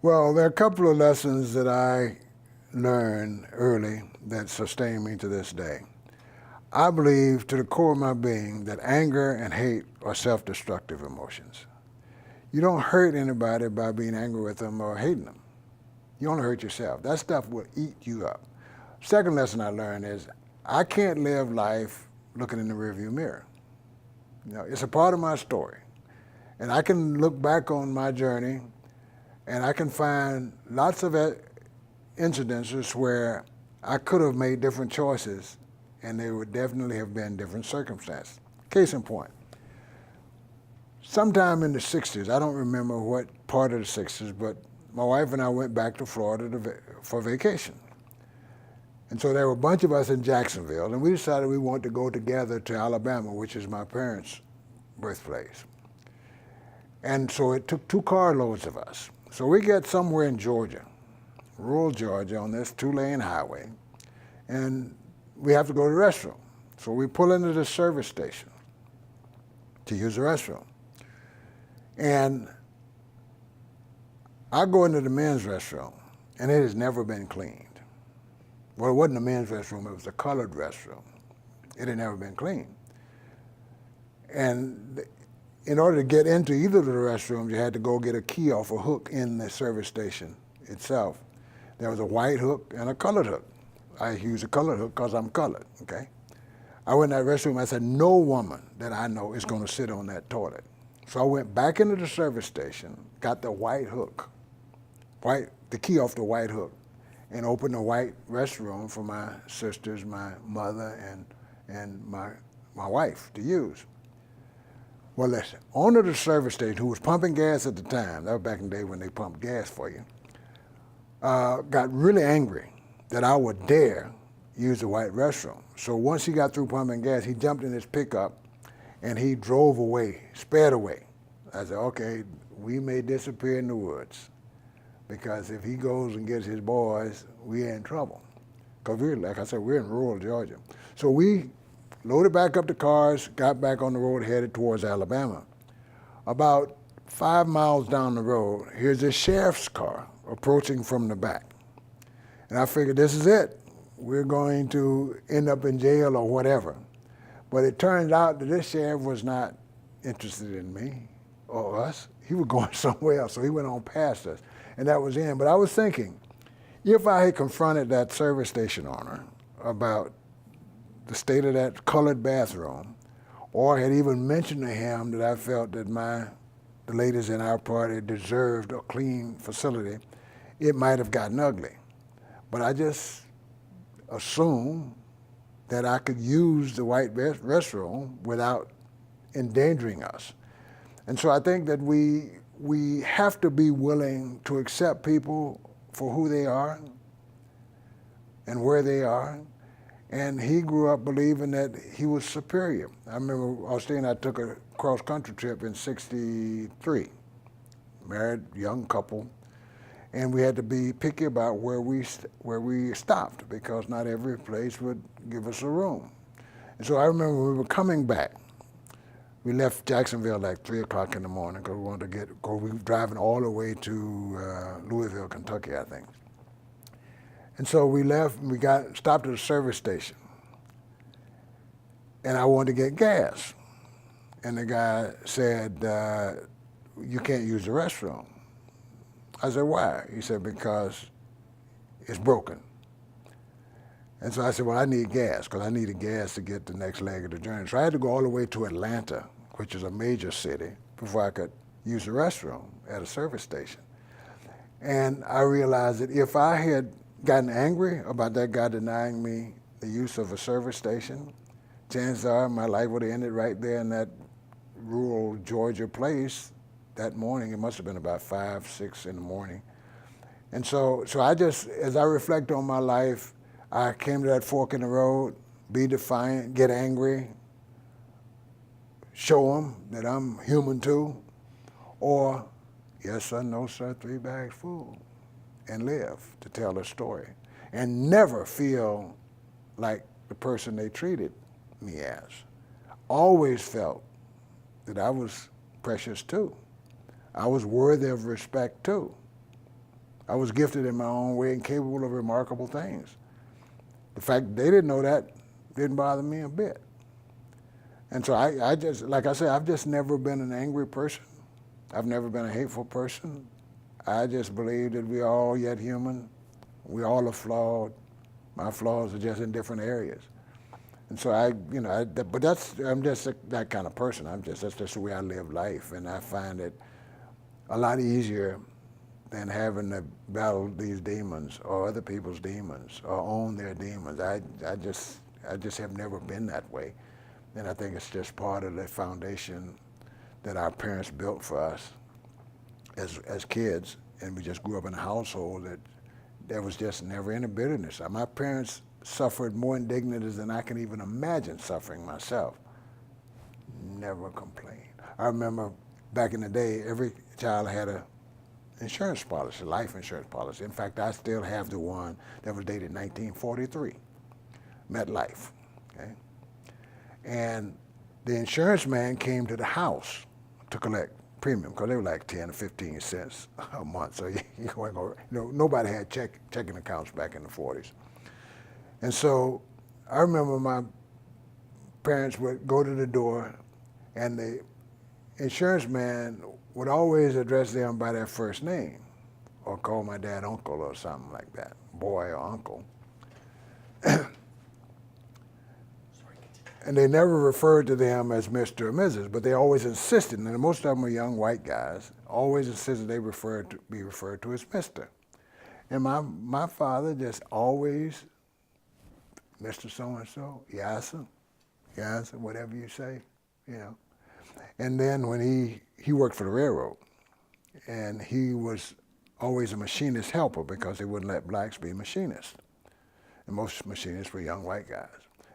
Well, there are a couple of lessons that I learned early that sustain me to this day. I believe to the core of my being that anger and hate are self destructive emotions. You don't hurt anybody by being angry with them or hating them. You only hurt yourself. That stuff will eat you up. Second lesson I learned is I can't live life looking in the rearview mirror. It's a part of my story. And I can look back on my journey and I can find lots of incidences where I could have made different choices and they would definitely have been different circumstances. Case in point, sometime in the 60s, I don't remember what part of the 60s, but my wife and I went back to Florida for vacation. And so there were a bunch of us in Jacksonville, and we decided we wanted to go together to Alabama, which is my parents' birthplace. And so it took two carloads of us. So we get somewhere in Georgia, rural Georgia, on this two-lane highway, and we have to go to the restroom. So we pull into the service station to use the restroom. And I go into the men's restroom, and it has never been cleaned. Well, it wasn't a men's restroom, it was a colored restroom. It had never been cleaned. And in order to get into either of the restrooms, you had to go get a key off a hook in the service station itself. There was a white hook and a colored hook. I use a colored hook because I'm colored, okay? I went in that restroom, I said, no woman that I know is gonna sit on that toilet. So I went back into the service station, got the white hook, the key off the white hook, and opened the white restroom for my sisters, my mother, and my wife to use. Well, listen, owner of the service station, who was pumping gas at the time, that was back in the day when they pumped gas for you, got really angry that I would dare use the white restroom. So once he got through pumping gas, he jumped in his pickup and he drove away, sped away. I said, okay, we may disappear in the woods, because if he goes and gets his boys, we're in trouble. Because like I said, we're in rural Georgia. So we loaded back up the cars, got back on the road, headed towards Alabama. About 5 miles down the road, here's a sheriff's car approaching from the back. And I figured, this is it. We're going to end up in jail or whatever. But it turned out that this sheriff was not interested in me or us. He was going somewhere else, so he went on past us. And that was the end. But I was thinking, if I had confronted that service station owner about the state of that colored bathroom, or had even mentioned to him that I felt that the ladies in our party deserved a clean facility, it might have gotten ugly. But I just assumed that I could use the white restroom without endangering us. And so I think that we have to be willing to accept people for who they are and where they are. And he grew up believing that he was superior. I remember Austin and I took a cross-country trip in '63, married young couple, and we had to be picky about where we stopped, because not every place would give us a room. And so I remember we were coming back. We left Jacksonville like 3 o'clock in the morning because we wanted to we were driving all the way to Louisville, Kentucky, I think. And so we left and stopped at a service station. And I wanted to get gas. And the guy said, you can't use the restroom. I said, why? He said, because it's broken. And so I said, well, I need gas, because I needed gas to get the next leg of the journey. So I had to go all the way to Atlanta, which is a major city, before I could use the restroom at a service station. And I realized that if I had gotten angry about that guy denying me the use of a service station, chances are my life would have ended right there in that rural Georgia place that morning. It must have been about 5, 6 in the morning. And so I just, as I reflect on my life, I came to that fork in the road, be defiant, get angry, show them that I'm human too, or yes sir, no sir, 3 bags full, and live to tell a story. And never feel like the person they treated me as. Always felt that I was precious too. I was worthy of respect too. I was gifted in my own way and capable of remarkable things. The fact that they didn't know that didn't bother me a bit. And so I just, like I said, I've just never been an angry person. I've never been a hateful person. I just believe that we're all yet human. We all are flawed. My flaws are just in different areas. And so but I'm just that kind of person. That's just the way I live life. And I find it a lot easier than having to battle these demons or other people's demons or own their demons. I just have never been that way. And I think it's just part of the foundation that our parents built for us as kids. And we just grew up in a household that there was just never any bitterness. My parents suffered more indignities than I can even imagine suffering myself. Never complained. I remember back in the day, every child had a insurance policy, life insurance policy. In fact, I still have the one that was dated 1943, MetLife. Okay? And the insurance man came to the house to collect premium because they were like 10 or 15 cents a month. So nobody had checking accounts back in the 40s. And so I remember my parents would go to the door and the insurance man would always address them by their first name or call my dad uncle or something like that, boy or uncle. And they never referred to them as Mr. or Mrs., but they always insisted, and most of them were young white guys, always insisted they be referred to as Mr. And my father just always, Mr. So-and-so, yassa, whatever you say, And then when he worked for the railroad, and he was always a machinist helper because they wouldn't let blacks be machinists. And most machinists were young white guys.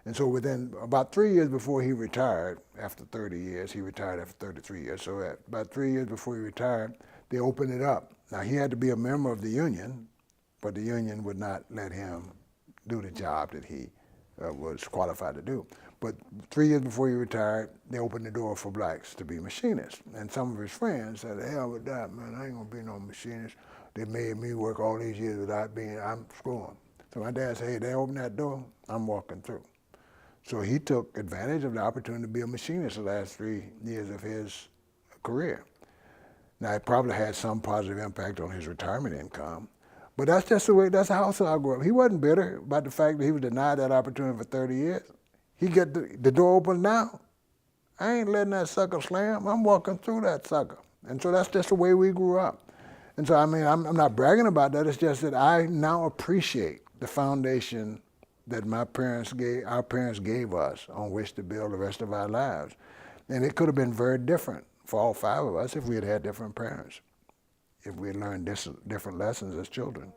And so within about 3 years before he retired, after 30 years, he retired after 33 years. So about 3 years before he retired, they opened it up. Now he had to be a member of the union, but the union would not let him do the job that he was qualified to do. But 3 years before he retired, they opened the door for blacks to be machinists. And some of his friends said, hell with that, man, I ain't gonna be no machinist. They made me work all these years without being, I'm screwing. So my dad said, hey, they open that door, I'm walking through. So he took advantage of the opportunity to be a machinist the last 3 years of his career. Now, it probably had some positive impact on his retirement income, but that's just the way, that's the house I grew up. He wasn't bitter about the fact that he was denied that opportunity for 30 years. He got the door open now. I ain't letting that sucker slam. I'm walking through that sucker. And so that's just the way we grew up. And so, I mean, I'm not bragging about that. It's just that I now appreciate the foundation that our parents gave us on which to build the rest of our lives. And it could have been very different for all 5 of us if we had had different parents, if we had learned different lessons as children.